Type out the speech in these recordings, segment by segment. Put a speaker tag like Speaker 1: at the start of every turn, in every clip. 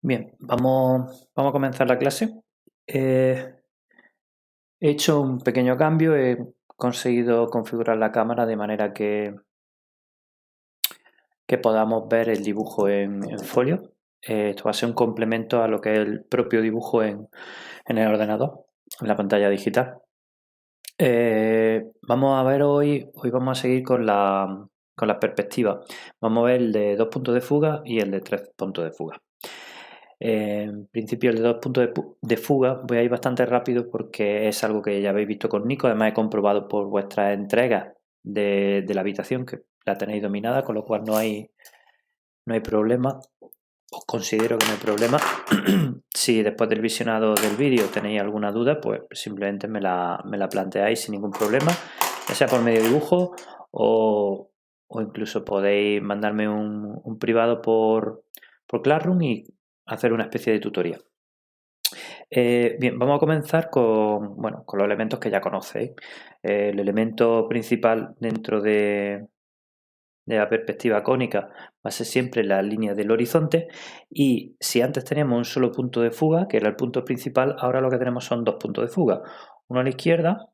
Speaker 1: Bien, vamos a comenzar la clase. He hecho un pequeño cambio, he conseguido configurar la cámara de manera que podamos ver el dibujo en folio. Esto va a ser un complemento a lo que es el propio dibujo en el ordenador, en la pantalla digital. Vamos a ver hoy vamos a seguir con la perspectiva. Vamos a ver el de 2 puntos de fuga y el de 3 puntos de fuga. En principio el de 2 puntos de fuga voy a ir bastante rápido porque es algo que ya habéis visto con Nico, además he comprobado por vuestras entregas de la habitación que la tenéis dominada, con lo cual no hay problema. Os considero que no hay problema. Si después del visionado del vídeo tenéis alguna duda, pues simplemente me la planteáis sin ningún problema, ya sea por medio de dibujo o incluso podéis mandarme un privado por Classroom y hacer una especie de tutoría. Bien, vamos a comenzar con los elementos que ya conocéis. El elemento principal dentro de la perspectiva cónica va a ser siempre la línea del horizonte, y si antes teníamos un solo punto de fuga, que era el punto principal, ahora lo que tenemos son dos puntos de fuga, uno a la izquierda,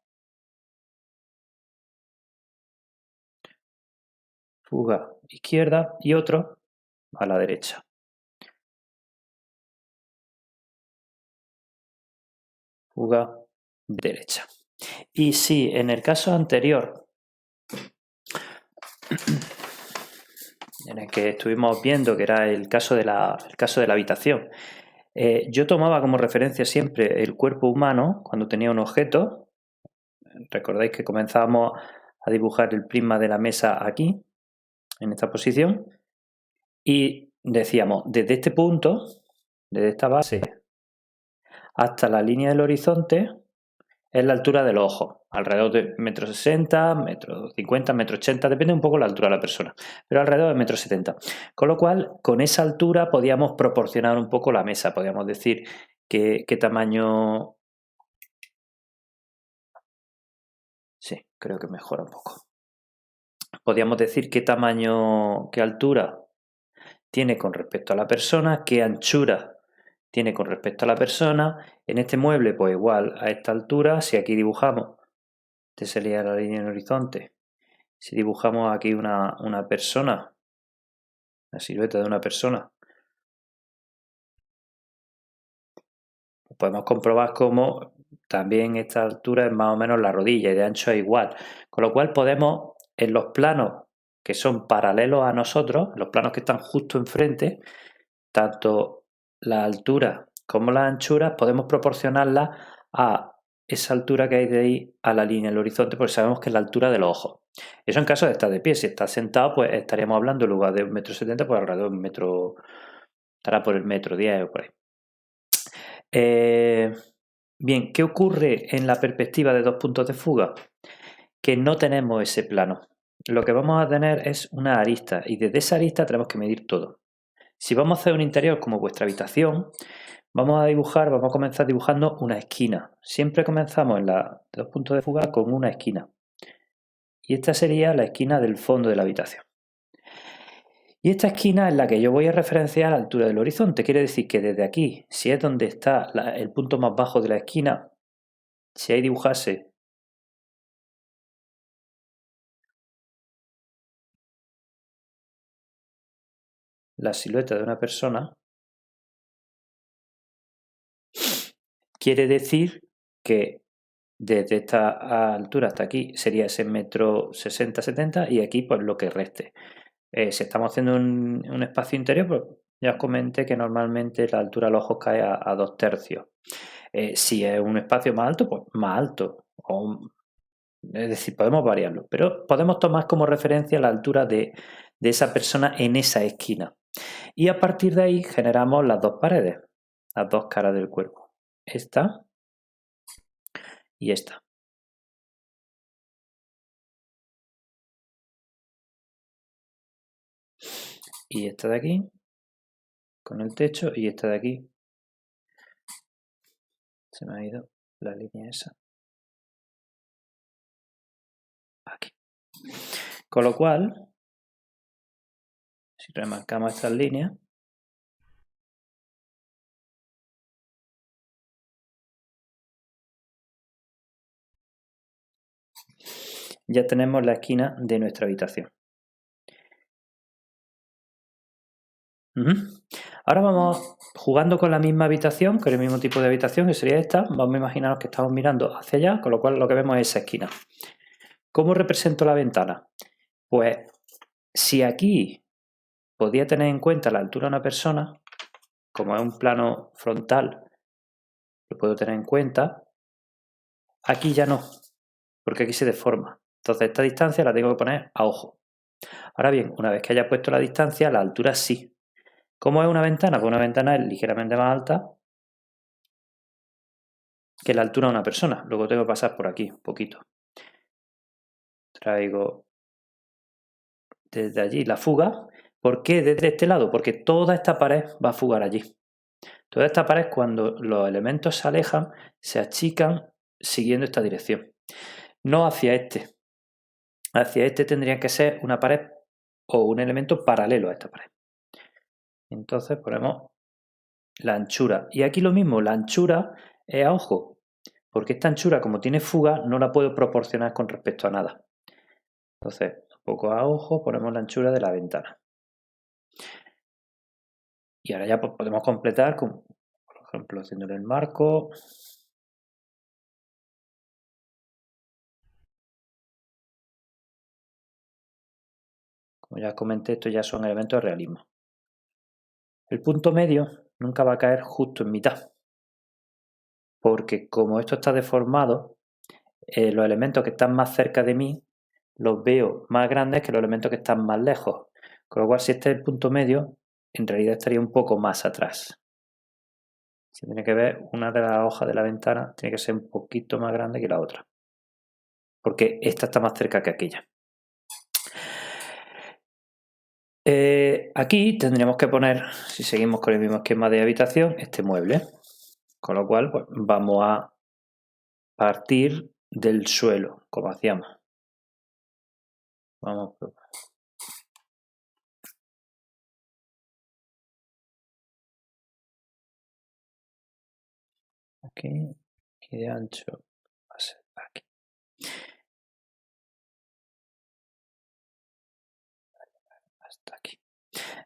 Speaker 1: fuga izquierda, y otro a la derecha, fuga derecha. Y si en el caso anterior, en el que estuvimos viendo que era el caso de la habitación, yo tomaba como referencia siempre el cuerpo humano cuando tenía un objeto. Recordáis que comenzábamos a dibujar el prisma de la mesa aquí, en esta posición, y decíamos, desde este punto, desde esta base hasta la línea del horizonte, es la altura del ojo, alrededor de 1,60 m, 1,50 m, 1,80 m, depende un poco la altura de la persona, pero alrededor de 1,70 m. Con lo cual, con esa altura podíamos proporcionar un poco la mesa, podíamos decir qué tamaño... Sí, creo que mejora un poco. Podíamos decir qué tamaño, qué altura tiene con respecto a la persona, qué anchura tiene con respecto a la persona. En este mueble, pues igual a esta altura, si aquí dibujamos, esta sería la línea en el horizonte, si dibujamos aquí una persona, la silueta de una persona, pues podemos comprobar cómo también esta altura es más o menos la rodilla y de ancho es igual. Con lo cual podemos, en los planos que son paralelos a nosotros, los planos que están justo enfrente, tanto la altura como las anchuras podemos proporcionarlas a esa altura que hay de ahí a la línea del horizonte, porque sabemos que es la altura de los ojos. Eso en caso de estar de pie. Si está sentado, pues estaríamos hablando en lugar de 1,70 m, pues alrededor de 1 m, estará por el 1,10 m o por ahí. Bien, ¿qué ocurre en la perspectiva de 2 puntos de fuga? Que no tenemos ese plano. Lo que vamos a tener es una arista, y desde esa arista tenemos que medir todo. Si vamos a hacer un interior como vuestra habitación, vamos a comenzar dibujando una esquina. Siempre comenzamos en los 2 puntos de fuga con una esquina. Y esta sería la esquina del fondo de la habitación. Y esta esquina es la que yo voy a referenciar a la altura del horizonte. Quiere decir que desde aquí, si es donde está el punto más bajo de la esquina, si ahí dibujase la silueta de una persona, quiere decir que desde esta altura hasta aquí sería ese 1,60 m, 1,70 m, y aquí pues lo que reste. Si estamos haciendo un espacio interior, pues ya os comenté que normalmente la altura de los ojos cae a 2/3. Si es un espacio más alto, pues más alto. Es decir, podemos variarlo, pero podemos tomar como referencia la altura de esa persona en esa esquina. Y a partir de ahí generamos las dos paredes, las dos caras del cuerpo. Esta y esta. Y esta de aquí, con el techo, y esta de aquí. Se me ha ido la línea esa. Aquí. Con lo cual, si remarcamos estas líneas, ya tenemos la esquina de nuestra habitación. Ahora vamos jugando con la misma habitación, con el mismo tipo de habitación, que sería esta. Vamos a imaginar que estamos mirando hacia allá, con lo cual lo que vemos es esa esquina. ¿Cómo represento la ventana? Pues si aquí podía tener en cuenta la altura de una persona, como es un plano frontal, lo puedo tener en cuenta, aquí ya no, porque aquí se deforma. Entonces esta distancia la tengo que poner a ojo. Ahora bien, una vez que haya puesto la distancia, la altura sí. ¿Cómo es una ventana? Pues una ventana es ligeramente más alta que la altura de una persona. Luego tengo que pasar por aquí un poquito. Traigo desde allí la fuga. ¿Por qué desde este lado? Porque toda esta pared va a fugar allí. Toda esta pared, cuando los elementos se alejan, se achican siguiendo esta dirección. No hacia este. Hacia este tendría que ser una pared o un elemento paralelo a esta pared. Entonces ponemos la anchura. Y aquí lo mismo, la anchura es a ojo. Porque esta anchura, como tiene fuga, no la puedo proporcionar con respecto a nada. Entonces, un poco a ojo, ponemos la anchura de la ventana. Y ahora ya pues, podemos completar, con, por ejemplo, haciéndole el marco. Como ya comenté, estos ya son elementos de realismo. El punto medio nunca va a caer justo en mitad. Porque como esto está deformado, los elementos que están más cerca de mí los veo más grandes que los elementos que están más lejos. Con lo cual, si este es el punto medio, en realidad estaría un poco más atrás. Si tiene que ver, una de las hojas de la ventana tiene que ser un poquito más grande que la otra. Porque esta está más cerca que aquella. Aquí tendríamos que poner, si seguimos con el mismo esquema de habitación, este mueble. Con lo cual, pues, vamos a partir del suelo, como hacíamos. Vamos a aquí y de ancho va a ser aquí. Hasta aquí.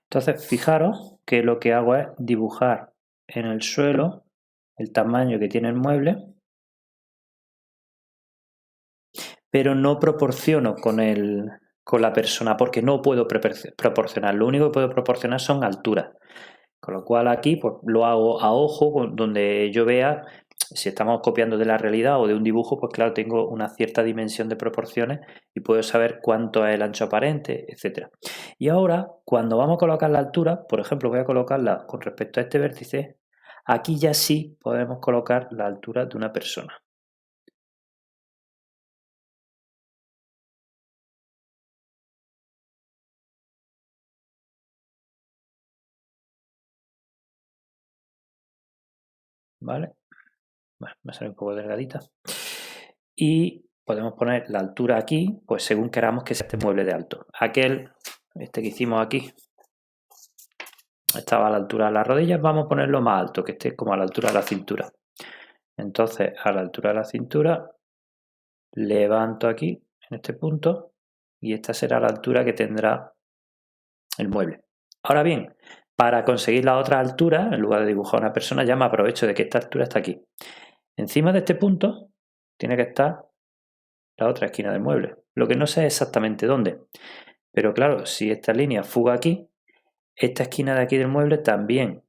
Speaker 1: Entonces, fijaros que lo que hago es dibujar en el suelo el tamaño que tiene el mueble, pero no proporciono con la persona porque no puedo proporcionar. Lo único que puedo proporcionar son alturas. Con lo cual aquí pues, lo hago a ojo, donde yo vea, si estamos copiando de la realidad o de un dibujo, pues claro, tengo una cierta dimensión de proporciones y puedo saber cuánto es el ancho aparente, etc. Y ahora, cuando vamos a colocar la altura, por ejemplo, voy a colocarla con respecto a este vértice, aquí ya sí podemos colocar la altura de una persona. ¿Vale? Bueno, me sale un poco delgadita. Y podemos poner la altura aquí, pues según queramos que sea este mueble de alto. Este que hicimos aquí, estaba a la altura de las rodillas, vamos a ponerlo más alto, que esté como a la altura de la cintura. Entonces, a la altura de la cintura, levanto aquí, en este punto, y esta será la altura que tendrá el mueble. Ahora bien, para conseguir la otra altura, en lugar de dibujar a una persona, ya me aprovecho de que esta altura está aquí. Encima de este punto tiene que estar la otra esquina del mueble. Lo que no sé exactamente dónde. Pero claro, si esta línea fuga aquí, esta esquina de aquí del mueble también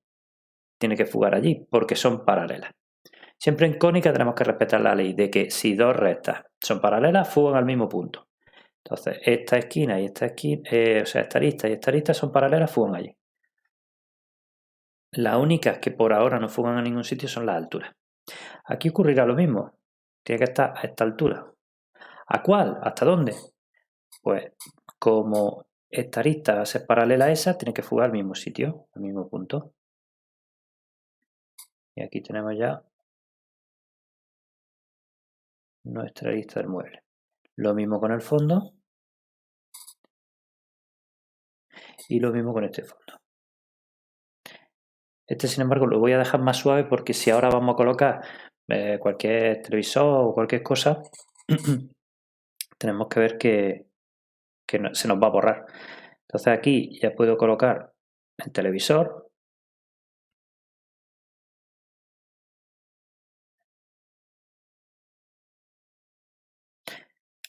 Speaker 1: tiene que fugar allí, porque son paralelas. Siempre en cónica tenemos que respetar la ley de que si dos rectas son paralelas, fugan al mismo punto. Entonces, esta esquina y esta esquina, o sea, esta arista y esta arista son paralelas, fugan allí. Las únicas que por ahora no fugan a ningún sitio son las alturas. Aquí ocurrirá lo mismo. Tiene que estar a esta altura. ¿A cuál? ¿Hasta dónde? Pues como esta arista va a ser paralela a esa, tiene que fugar al mismo sitio, al mismo punto. Y aquí tenemos ya nuestra arista del mueble. Lo mismo con el fondo y lo mismo con este fondo. Este, sin embargo, lo voy a dejar más suave porque si ahora vamos a colocar cualquier televisor o cualquier cosa, tenemos que ver que se nos va a borrar. Entonces aquí ya puedo colocar el televisor.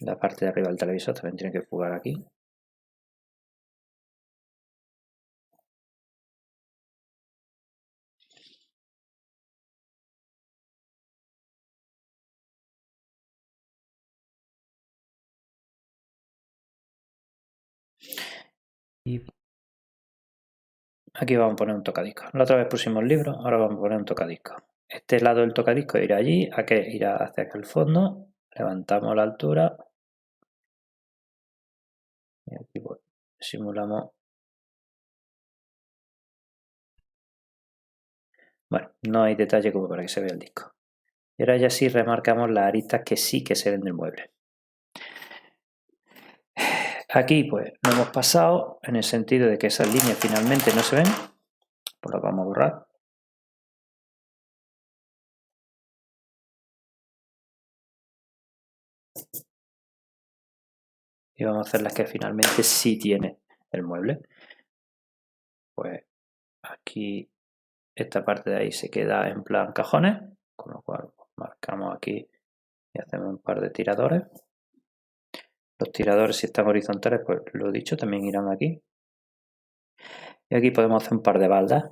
Speaker 1: La parte de arriba del televisor también tiene que fugar aquí. Y aquí vamos a poner un tocadiscos. La otra vez pusimos libros, ahora vamos a poner un tocadiscos. Este lado del tocadiscos irá allí, aquí irá hacia acá el fondo. Levantamos la altura. Y aquí pues, simulamos. Bueno, no hay detalle como para que se vea el disco. Y ahora ya sí remarcamos las aristas que sí que se ven del mueble. Aquí pues no hemos pasado en el sentido de que esas líneas finalmente no se ven. Pues las vamos a borrar. Y vamos a hacer las que finalmente sí tiene el mueble. Pues aquí esta parte de ahí se queda en plan cajones, con lo cual marcamos aquí y hacemos un par de tiradores. Los tiradores, si están horizontales, pues lo dicho, también irán aquí. Y aquí podemos hacer un par de baldas.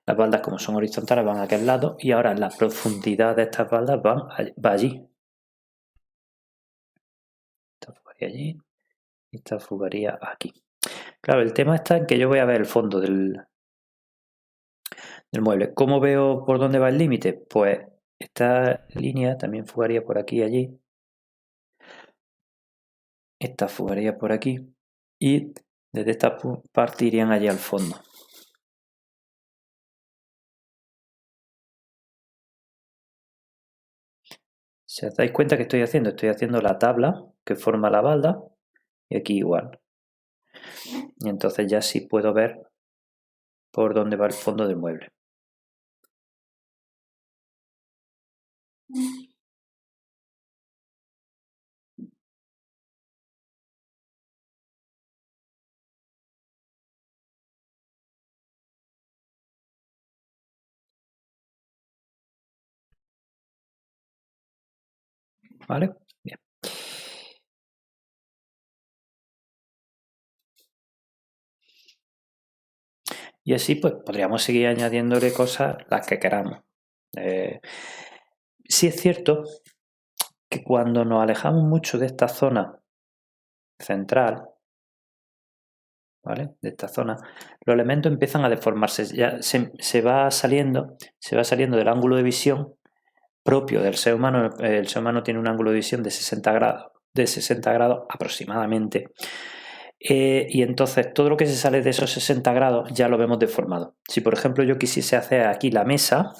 Speaker 1: Las baldas, como son horizontales, van a aquel lado y ahora la profundidad de estas baldas va allí. Esta fugaría allí y esta fugaría aquí. Claro, el tema está en que yo voy a ver el fondo del mueble. ¿Cómo veo por dónde va el límite? Pues esta línea también fugaría por aquí y allí. Esta fugaría por aquí y desde esta parte irían allí al fondo. Si os dais cuenta que estoy haciendo la tabla que forma la balda y aquí igual. Y entonces ya sí puedo ver por dónde va el fondo del mueble. ¿Vale? Bien. Y así pues podríamos seguir añadiéndole cosas las que queramos. Sí es cierto que cuando nos alejamos mucho de esta zona central, ¿vale? De esta zona, los elementos empiezan a deformarse. Ya se va saliendo del ángulo de visión propio del ser humano. El ser humano tiene un ángulo de visión de 60 grados aproximadamente. Y entonces todo lo que se sale de esos 60 grados ya lo vemos deformado. Si por ejemplo yo quisiese hacer aquí la mesa,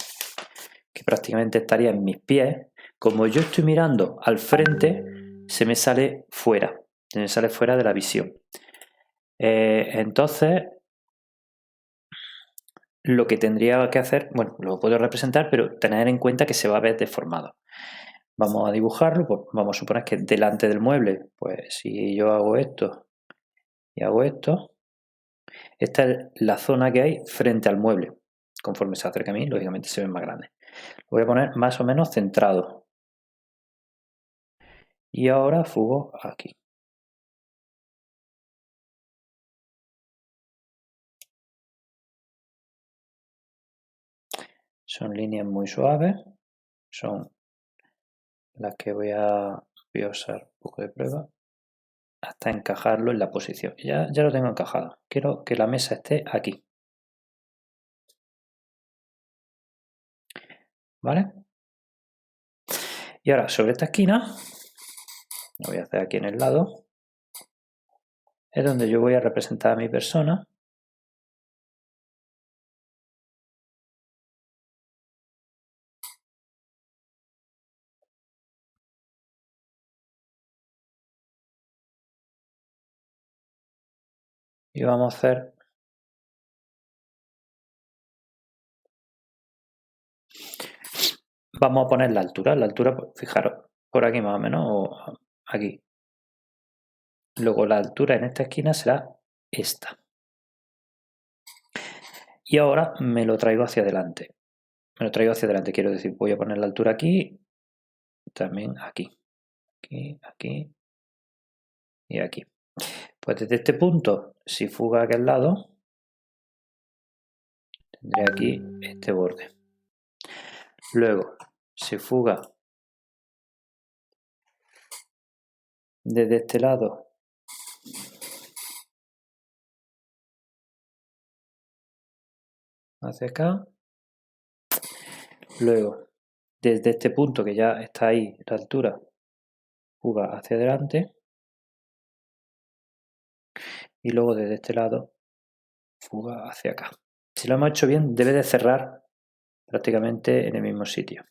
Speaker 1: que prácticamente estaría en mis pies, como yo estoy mirando al frente, se me sale fuera de la visión. Entonces, lo que tendría que hacer, bueno, lo puedo representar, pero tener en cuenta que se va a ver deformado. Vamos a dibujarlo, pues vamos a suponer que delante del mueble, pues si yo hago esto y hago esto, esta es la zona que hay frente al mueble. Conforme se acerca a mí, lógicamente se ven más grandes. Lo voy a poner más o menos centrado. Y ahora fugo aquí. Son líneas muy suaves, son las que voy a usar un poco de prueba hasta encajarlo en la posición. Ya lo tengo encajado. Quiero que la mesa esté aquí. ¿Vale? Y ahora sobre esta esquina, lo voy a hacer aquí en el lado, es donde yo voy a representar a mi persona. y vamos a hacer vamos a poner la altura, pues, fijaros, por aquí más o menos, o aquí. Luego la altura en esta esquina será esta. Y ahora me lo traigo hacia adelante. Me lo traigo hacia adelante, quiero decir, voy a poner la altura aquí, también aquí, aquí y aquí. Pues desde este punto, si fuga a aquel lado, tendré aquí este borde. Luego, si fuga desde este lado, hacia acá. Luego, desde este punto que ya está ahí la altura, fuga hacia adelante. Y luego desde este lado, fuga hacia acá. Si lo hemos hecho bien, debe de cerrar prácticamente en el mismo sitio.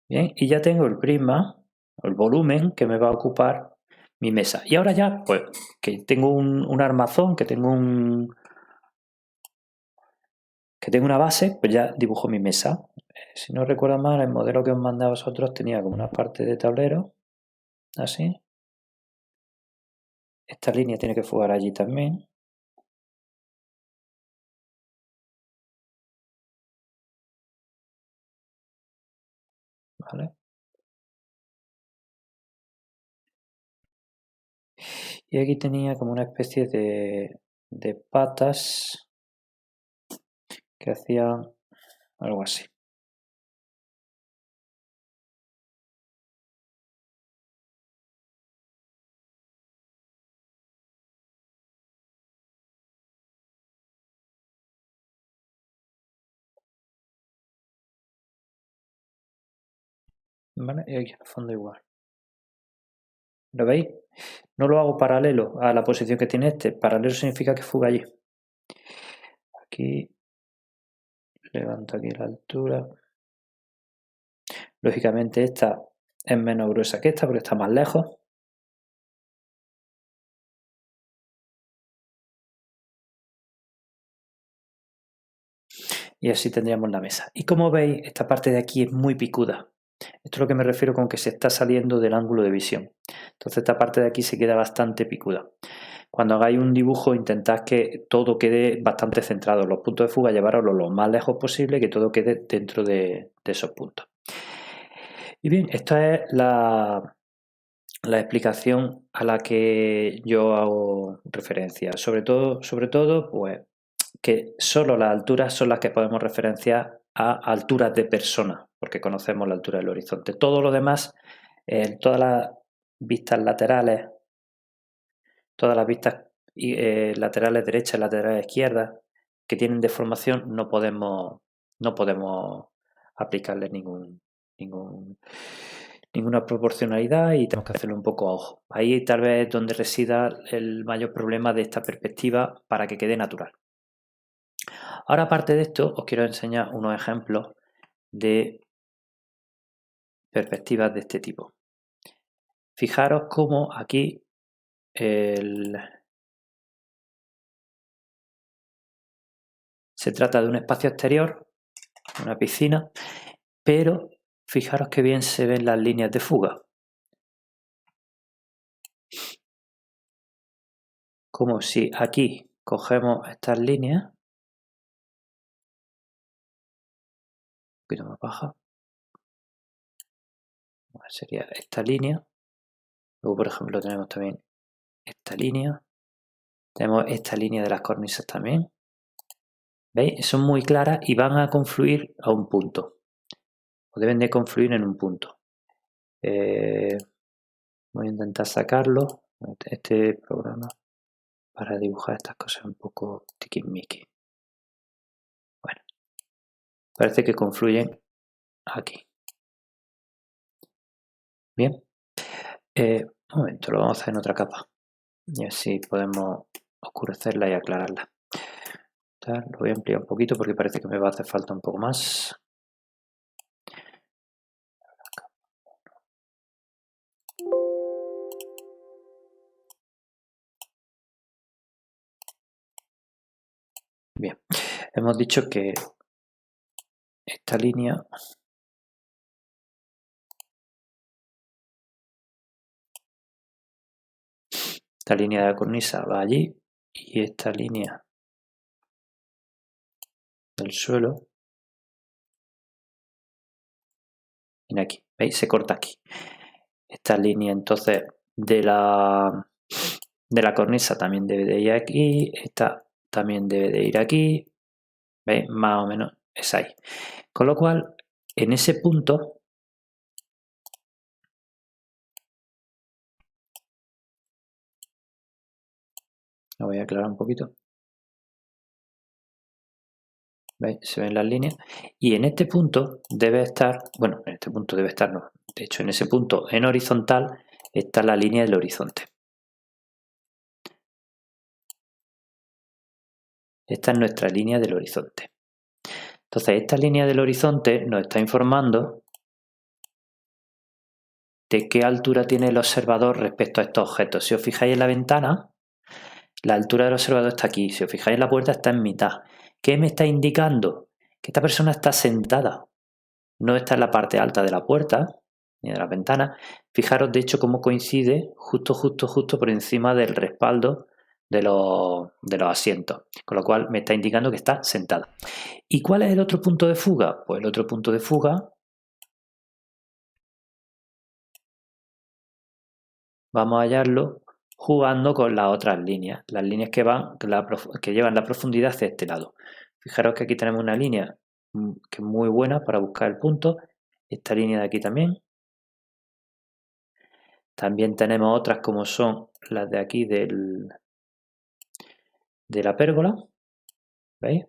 Speaker 1: Bien, y ya tengo el prisma, o el volumen que me va a ocupar mi mesa. Y ahora ya, pues, que tengo un armazón, que tengo una base, pues ya dibujo mi mesa. Si no recuerdo mal, el modelo que os mandé a vosotros tenía como una parte de tablero, así. Esta línea tiene que fugar allí también. ¿Vale? Y aquí tenía como una especie de patas que hacían algo así. ¿Vale? Y aquí en el fondo igual. ¿Lo veis? No lo hago paralelo a la posición que tiene este. Paralelo significa que fuga allí. Aquí levanto aquí la altura. Lógicamente esta es menos gruesa que esta porque está más lejos. Y así tendríamos la mesa. Y como veis, esta parte de aquí es muy picuda. Esto es lo que me refiero con que se está saliendo del ángulo de visión. Entonces esta parte de aquí se queda bastante picuda. Cuando hagáis un dibujo, intentad que todo quede bastante centrado. Los puntos de fuga, llevaroslos lo más lejos posible, que todo quede dentro de esos puntos. Y bien, esta es la explicación a la que yo hago referencia. Sobre todo, pues, que solo las alturas son las que podemos referenciar a alturas de persona, porque conocemos la altura del horizonte. Todo lo demás, todas las vistas laterales, todas las vistas laterales derechas y laterales izquierdas que tienen deformación, no podemos aplicarle ninguna proporcionalidad y tenemos que hacerlo un poco a ojo. Ahí tal vez es donde resida el mayor problema de esta perspectiva para que quede natural. Ahora, aparte de esto, os quiero enseñar unos ejemplos de perspectivas de este tipo. Fijaros cómo aquí se trata de un espacio exterior, una piscina, pero fijaros qué bien se ven las líneas de fuga. Como si aquí cogemos estas líneas, un poquito más baja, sería esta línea. Luego, por ejemplo, tenemos también esta línea. Tenemos esta línea de las cornisas también. ¿Veis? Son muy claras y van a confluir a un punto. O deben de confluir en un punto. Voy a intentar sacarlo. Este programa para dibujar estas cosas un poco tiquismiquis. Bueno, parece que confluyen aquí. Bien. Un momento, lo vamos a hacer en otra capa. Y así podemos oscurecerla y aclararla. Lo voy a ampliar un poquito porque parece que me va a hacer falta un poco más. Bien, hemos dicho que esta línea de la cornisa va allí y esta línea del suelo viene aquí, ¿veis? Se corta aquí. Esta línea entonces de la cornisa también debe de ir aquí, esta también debe de ir aquí, ¿veis? Más o menos es ahí. Con lo cual, en ese punto, lo voy a aclarar un poquito, ¿veis? Se ven las líneas, y en este punto debe estar, bueno, en este punto debe estar, no, de hecho en ese punto en horizontal está la línea del horizonte. Esta es nuestra línea del horizonte. Entonces, esta línea del horizonte nos está informando de qué altura tiene el observador respecto a estos objetos. Si os fijáis en la ventana, la altura del observador está aquí. Si os fijáis en la puerta, está en mitad. ¿Qué me está indicando? Que esta persona está sentada. No está en la parte alta de la puerta ni de la ventana. Fijaros, de hecho, cómo coincide justo por encima del respaldo de los asientos. Con lo cual, me está indicando que está sentada. ¿Y cuál es el otro punto de fuga? Pues el otro punto de fuga vamos a hallarlo jugando con las otras líneas, las líneas que llevan la profundidad hacia este lado. Fijaros que aquí tenemos una línea que es muy buena para buscar el punto, esta línea de aquí también. También tenemos otras como son las de aquí de la pérgola, ¿veis?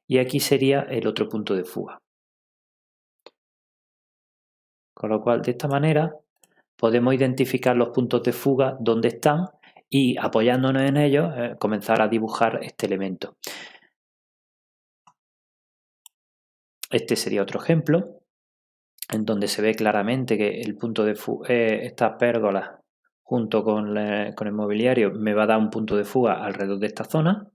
Speaker 1: Y aquí sería el otro punto de fuga. Con lo cual, de esta manera, podemos identificar los puntos de fuga donde están y apoyándonos en ellos, comenzar a dibujar este elemento. Este sería otro ejemplo, en donde se ve claramente que el punto de fuga, estas pérgolas junto con el mobiliario me va a dar un punto de fuga alrededor de esta zona.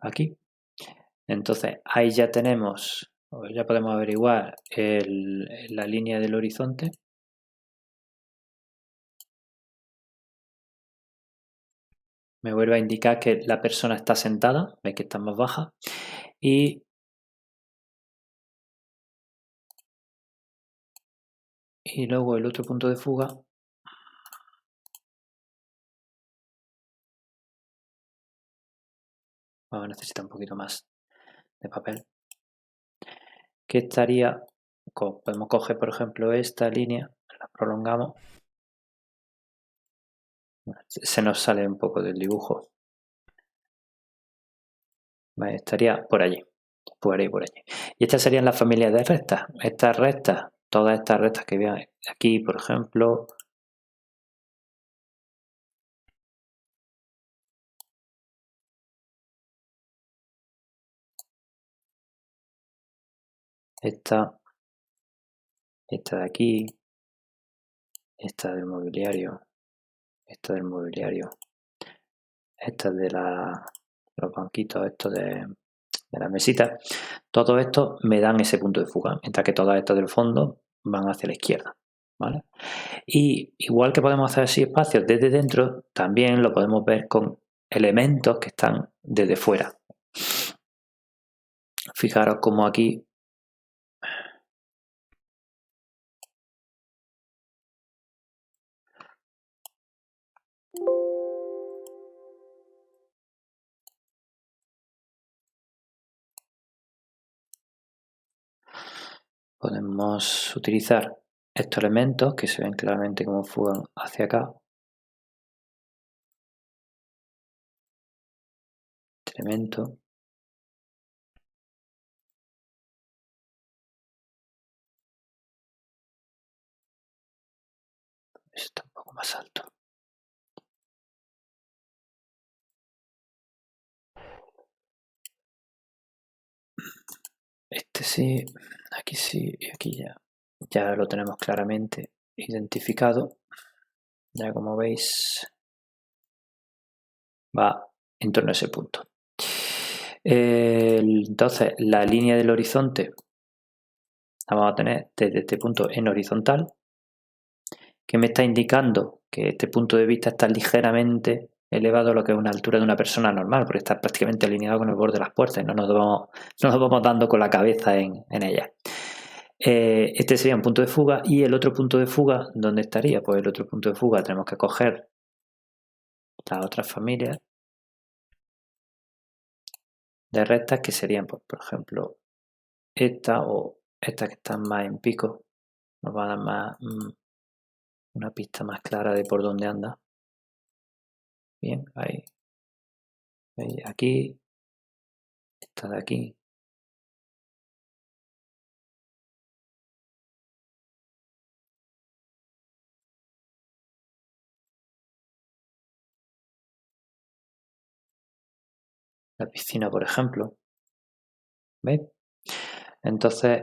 Speaker 1: Aquí. Entonces ahí ya tenemos, ya podemos averiguar la línea del horizonte. Me vuelve a indicar que la persona está sentada, veis que está más baja. Y luego el otro punto de fuga. Vamos a necesitar un poquito más de papel. Que estaría, podemos coger por ejemplo esta línea, la prolongamos. Se nos sale un poco del dibujo. Vale, estaría por allí, por ahí, por allí. Y estas serían las familias de rectas. Estas rectas, todas estas rectas que vean aquí, por ejemplo. Esta de aquí, esta del mobiliario, esta del mobiliario, esta de los banquitos, esto de la mesita. Todo esto me dan ese punto de fuga, mientras que todas estas del fondo van hacia la izquierda. ¿Vale? Y igual que podemos hacer así espacios desde dentro, también lo podemos ver con elementos que están desde fuera. Fijaros como aquí podemos utilizar estos elementos que se ven claramente como fugan hacia acá. Este elemento. Está un poco más alto. Este sí, y aquí ya lo tenemos claramente identificado. Ya como veis, va en torno a ese punto. Entonces, la línea del horizonte la vamos a tener desde este punto en horizontal, que me está indicando que este punto de vista está ligeramente elevado a lo que es una altura de una persona normal, porque está prácticamente alineado con el borde de las puertas y no nos vamos dando con la cabeza en ellas. Este sería un punto de fuga. Y el otro punto de fuga, ¿dónde estaría? Pues el otro punto de fuga tenemos que coger las otras familias de rectas, que serían, pues, por ejemplo, esta o esta, que están más en pico. Nos va a dar más una pista más clara de por dónde anda. Bien, ahí. Aquí, esta de aquí. La piscina, por ejemplo. ¿Veis? Entonces,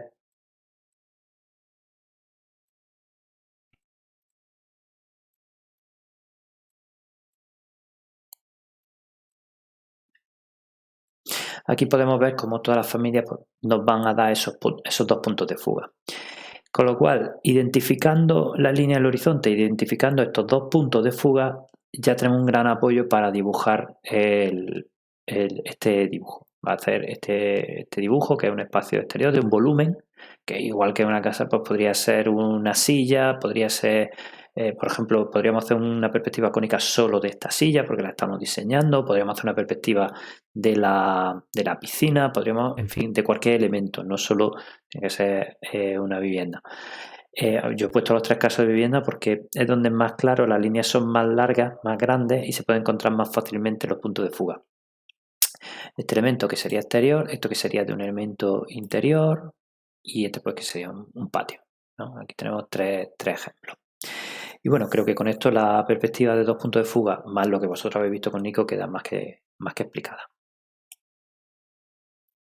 Speaker 1: aquí podemos ver cómo todas las familias, pues, nos van a dar esos dos puntos de fuga. Con lo cual, identificando la línea del horizonte, identificando estos dos puntos de fuga, ya tenemos un gran apoyo para dibujar este dibujo. Va a hacer este dibujo, que es un espacio exterior de un volumen, que igual que una casa, pues podría ser una silla, podría ser, por ejemplo, podríamos hacer una perspectiva cónica solo de esta silla, porque la estamos diseñando, podríamos hacer una perspectiva de la piscina, podríamos, en fin, de cualquier elemento, no solo tiene que ser una vivienda. Yo he puesto los tres casos de vivienda porque es donde es más claro, las líneas son más largas, más grandes y se pueden encontrar más fácilmente los puntos de fuga. Este elemento que sería exterior, esto que sería de un elemento interior y este pues que sería un patio, ¿no? Aquí tenemos tres ejemplos. Y bueno, creo que con esto la perspectiva de dos puntos de fuga, más lo que vosotros habéis visto con Nico, queda más que explicada.